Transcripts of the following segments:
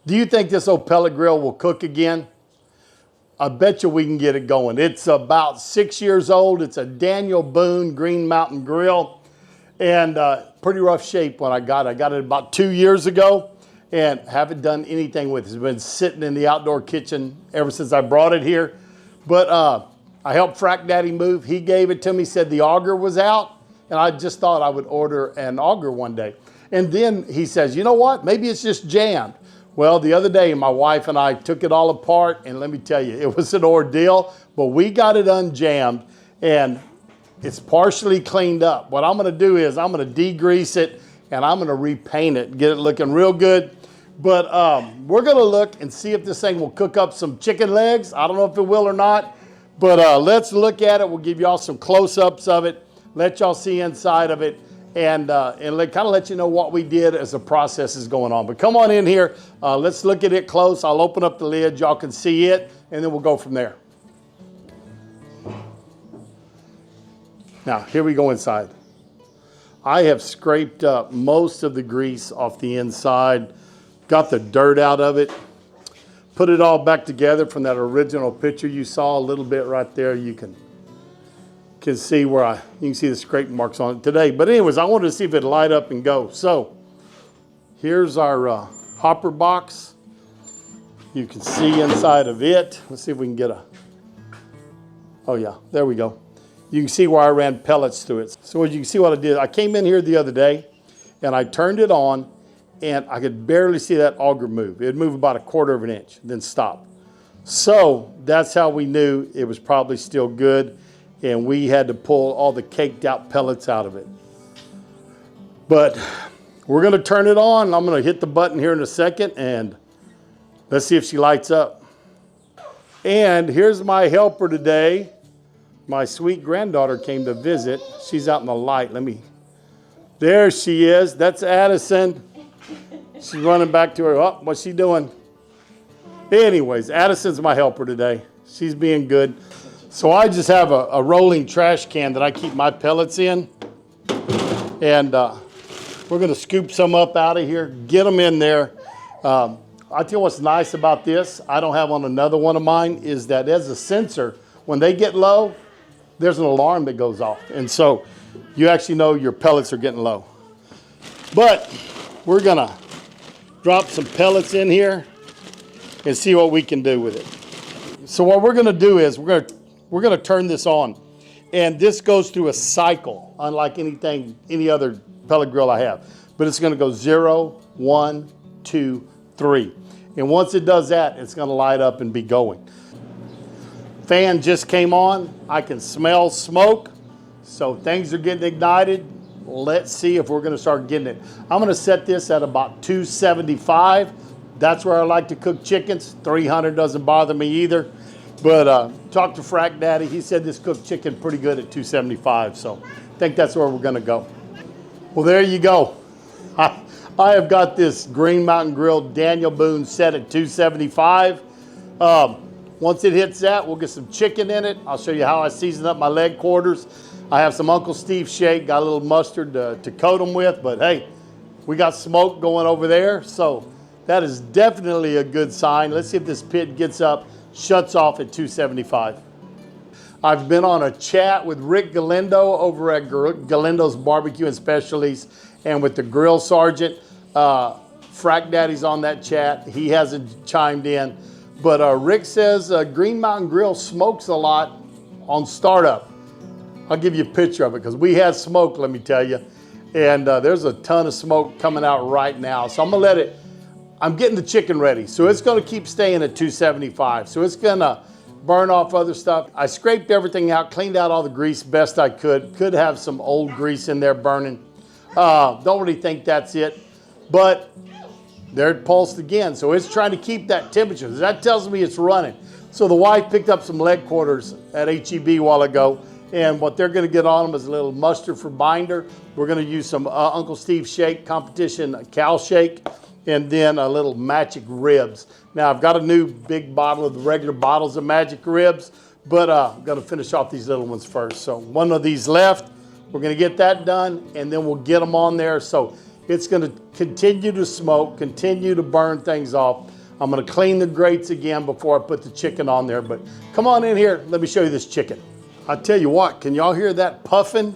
Do you think this old pellet grill will cook again? I bet you we can get it going. It's about 6 years old. It's a Daniel Boone Green Mountain grill, and pretty rough shape when I got it. I got it about 2 years ago and haven't done anything with it. It's been sitting in the outdoor kitchen ever since I brought it here. But I helped Frack Daddy move. He gave it to me, said the auger was out, and I just thought I would order an auger one day. And then he says, you know what? Maybe it's just jammed. Well, the other day, my wife and I took it all apart, and let me tell you, it was an ordeal, but we got it unjammed, and it's partially cleaned up. What I'm gonna do is I'm gonna degrease it, and I'm gonna repaint it, get it looking real good. But we're gonna look and see if this thing will cook up some chicken legs. I don't know if it will or not, but let's look at it. We'll give y'all some close-ups of it, let y'all see inside of it, and kind of let you know what we did as the process is going on. But come on in here, let's look at it close. I'll open up the lid, y'all can see it, and then we'll go from there. Now, here we go inside. I have scraped up most of the grease off the inside, got the dirt out of it, put it all back together from that original picture you saw a little bit right there. You can see where you can see the scrape marks on it today. But anyways, I wanted to see if it'd light up and go. So here's our hopper box. You can see inside of it. Let's see if we can get oh yeah, there we go. You can see where I ran pellets through it. So as you can see what I did, I came in here the other day and I turned it on and I could barely see that auger move. It'd move about 1/4 of an inch, then stop. So that's how we knew it was probably still good, and we had to pull all the caked out pellets out of it. But we're gonna turn it on. I'm gonna hit the button here in a second, and let's see if she lights up. And here's my helper today. My sweet granddaughter came to visit. She's out in the light. There she is. That's Addison. She's running back to her. Oh, what's she doing? Anyways, Addison's my helper today. She's being good. So I just have a rolling trash can that I keep my pellets in. And we're gonna scoop some up out of here, get them in there. I tell you what's nice about this, I don't have on another one of mine, is that as a sensor, when they get low, there's an alarm that goes off. And so you actually know your pellets are getting low. But we're gonna drop some pellets in here and see what we can do with it. So what we're gonna do is we're gonna turn this on. And this goes through a cycle, unlike any other pellet grill I have. But it's gonna go 0, 1, 2, 3. And once it does that, it's gonna light up and be going. Fan just came on. I can smell smoke. So things are getting ignited. Let's see if we're gonna start getting it. I'm gonna set this at about 275. That's where I like to cook chickens. 300 doesn't bother me either. But talked to Frack Daddy. He said this cooked chicken pretty good at 275. So I think that's where we're gonna go. Well, there you go. I have got this Green Mountain Grill Daniel Boone set at 275. Once it hits that, we'll get some chicken in it. I'll show you how I season up my leg quarters. I have some Uncle Steve shake, got a little mustard to coat them with, but hey, we got smoke going over there, so that is definitely a good sign. Let's see if this pit gets up, shuts off at 275. I've been on a chat with Rick Galindo over at Galindo's Barbecue and Specialties and with the Grill Sergeant. Frack Daddy's on that chat. He hasn't chimed in, but Rick says Green Mountain Grill smokes a lot on startup. I'll give you a picture of it because we had smoke, let me tell you. And there's a ton of smoke coming out right now. So I'm gonna let it, I'm getting the chicken ready. So it's gonna keep staying at 275. So it's gonna burn off other stuff. I scraped everything out, cleaned out all the grease best I could. Could have some old grease in there burning. Don't really think that's it. But there it pulsed again. So it's trying to keep that temperature. That tells me it's running. So the wife picked up some leg quarters at HEB a while ago. And what they're gonna get on them is a little mustard for binder. We're gonna use some Uncle Steve shake, competition cow shake, and then a little magic ribs. Now I've got a new big bottle of the regular bottles of magic ribs, but I'm gonna finish off these little ones first. So one of these left, we're gonna get that done, and then we'll get them on there. So It's going to continue to smoke, continue to burn things off. I'm going to clean the grates again before I put the chicken on there. But come on in here. Let me show you this chicken. I tell you what, can y'all hear that puffing?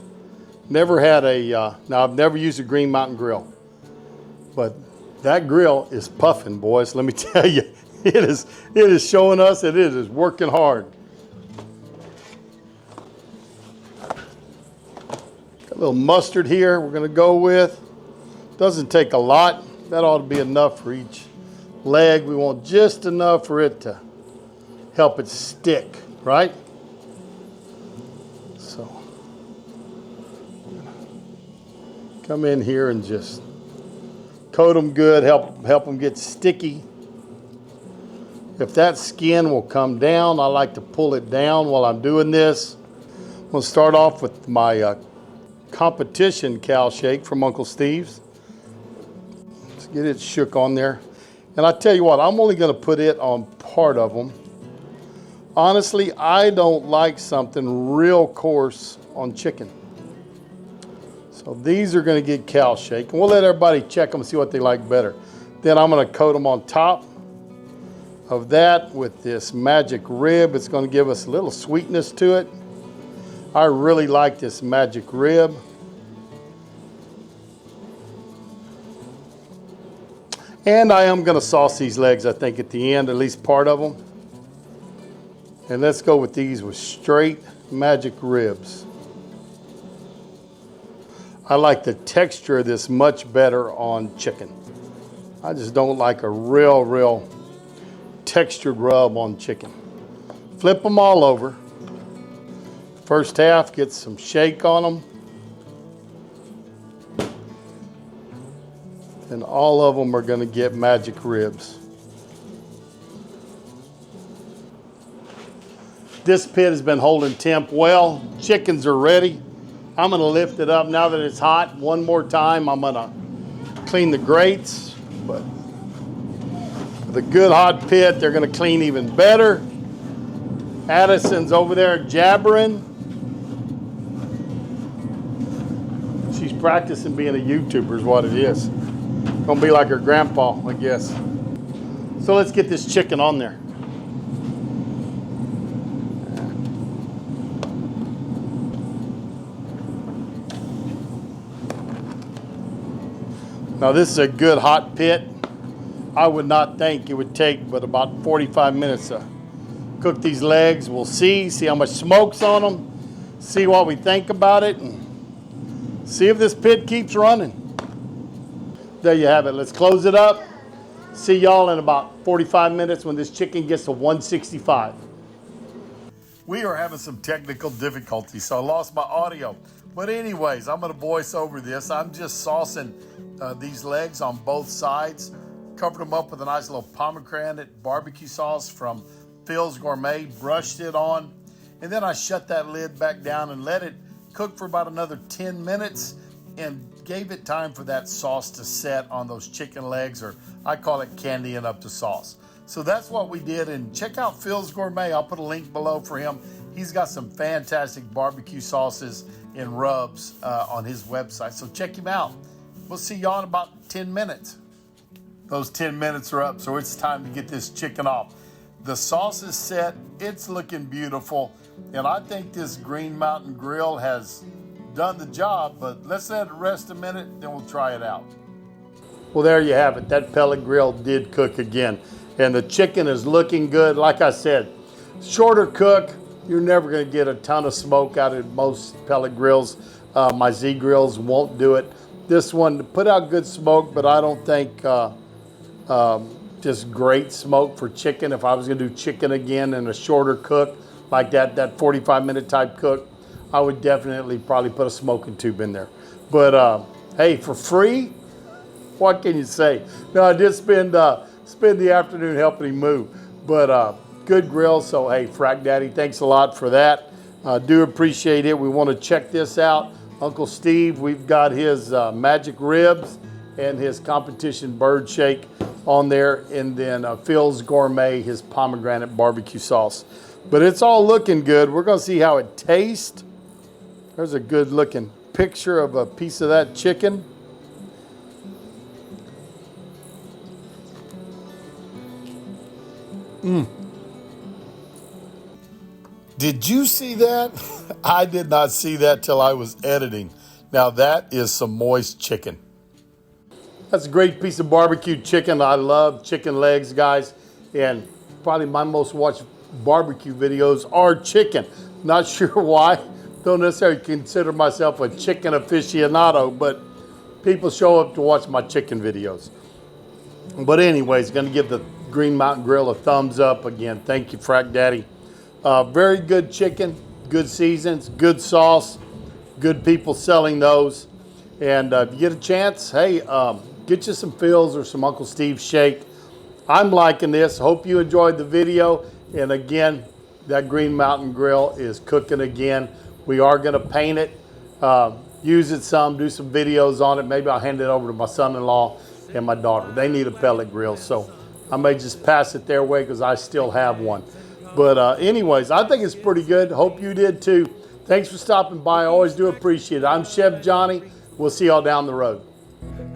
Never had a, now I've never used a Green Mountain grill. But that grill is puffing, boys. Let me tell you, it is showing us that it is working hard. Got a little mustard here we're going to go with. Doesn't take a lot. That ought to be enough for each leg. We want just enough for it to help it stick, right? So, come in here and just coat them good, help them get sticky. If that skin will come down, I like to pull it down while I'm doing this. I'm going to start off with my competition cow shake from Uncle Steve's. Let's get it shook on there. And I tell you what, I'm only going to put it on part of them. Honestly, I don't like something real coarse on chicken. So these are going to get cow shake. And we'll let everybody check them and see what they like better. Then I'm going to coat them on top of that with this magic rib. It's going to give us a little sweetness to it. I really like this magic rib. And I am going to sauce these legs, I think, at the end, at least part of them. And let's go with these with straight magic ribs. I like the texture of this much better on chicken. I just don't like a real textured rub on chicken. Flip them all over. First half, get some shake on them. And all of them are going to get magic ribs. This pit has been holding temp well. Chickens are ready. I'm going to lift it up now that it's hot. One more time, I'm going to clean the grates. But with a good hot pit, they're going to clean even better. Addison's over there jabbering. She's practicing being a YouTuber is what it is. Gonna be like her grandpa, I guess. So let's get this chicken on there. Now this is a good hot pit. I would not think it would take but about 45 minutes to cook these legs. We'll see how much smoke's on them, see what we think about it, and see if this pit keeps running. There you have it. Let's close it up. See y'all in about 45 minutes when this chicken gets to 165. We are having some technical difficulties, so I lost my audio. But anyways, I'm going to voice over this. I'm just saucing these legs on both sides. Covered them up with a nice little pomegranate barbecue sauce from Phil's Gourmet. Brushed it on. And then I shut that lid back down and let it cook for about another 10 minutes. And gave it time for that sauce to set on those chicken legs, or I call it candying up the sauce. So that's what we did, and check out Phil's Gourmet. I'll put a link below for him. He's got some fantastic barbecue sauces and rubs on his website, so check him out. We'll see y'all in about 10 minutes. Those 10 minutes are up, so it's time to get this chicken off. The sauce is set, it's looking beautiful, and I think this Green Mountain grill has done the job, but let's let it rest a minute, then we'll try it out. Well, there you have it. That pellet grill did cook again, and the chicken is looking good. Like I said, shorter cook. You're never going to get a ton of smoke out of most pellet grills. My Z grills won't do it. This one put out good smoke, but I don't think just great smoke for chicken. If I was going to do chicken again in a shorter cook like that 45-minute type cook, I would definitely probably put a smoking tube in there. But hey, for free, what can you say? No, I did spend the afternoon helping him move. But good grill, so hey, Frack Daddy, thanks a lot for that. Do appreciate it. We want to check this out. Uncle Steve, we've got his magic ribs and his competition bird shake on there. And then Phil's Gourmet, his pomegranate barbecue sauce. But it's all looking good. We're going to see how it tastes. There's a good looking picture of a piece of that chicken. Did you see that? I did not see that till I was editing. Now that is some moist chicken. That's a great piece of barbecued chicken. I love chicken legs, guys. And probably my most watched barbecue videos are chicken. Not sure why. Don't necessarily consider myself a chicken aficionado, but people show up to watch my chicken videos. But anyways, going to give the Green Mountain Grill a thumbs up again. Thank you, Frack Daddy. Very good chicken, good seasons, good sauce, good people selling those. And if you get a chance, hey, get you some Phil's or some Uncle Steve's shake. I'm liking this. Hope you enjoyed the video. And again, that Green Mountain Grill is cooking again. We are going to paint it, use it some, do some videos on it. Maybe I'll hand it over to my son-in-law and my daughter. They need a pellet grill, so I may just pass it their way because I still have one. But anyways, I think it's pretty good. Hope you did too. Thanks for stopping by. I always do appreciate it. I'm Chef Johnny. We'll see y'all down the road.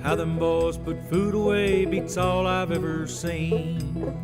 How them boys put food away beats all I've ever seen.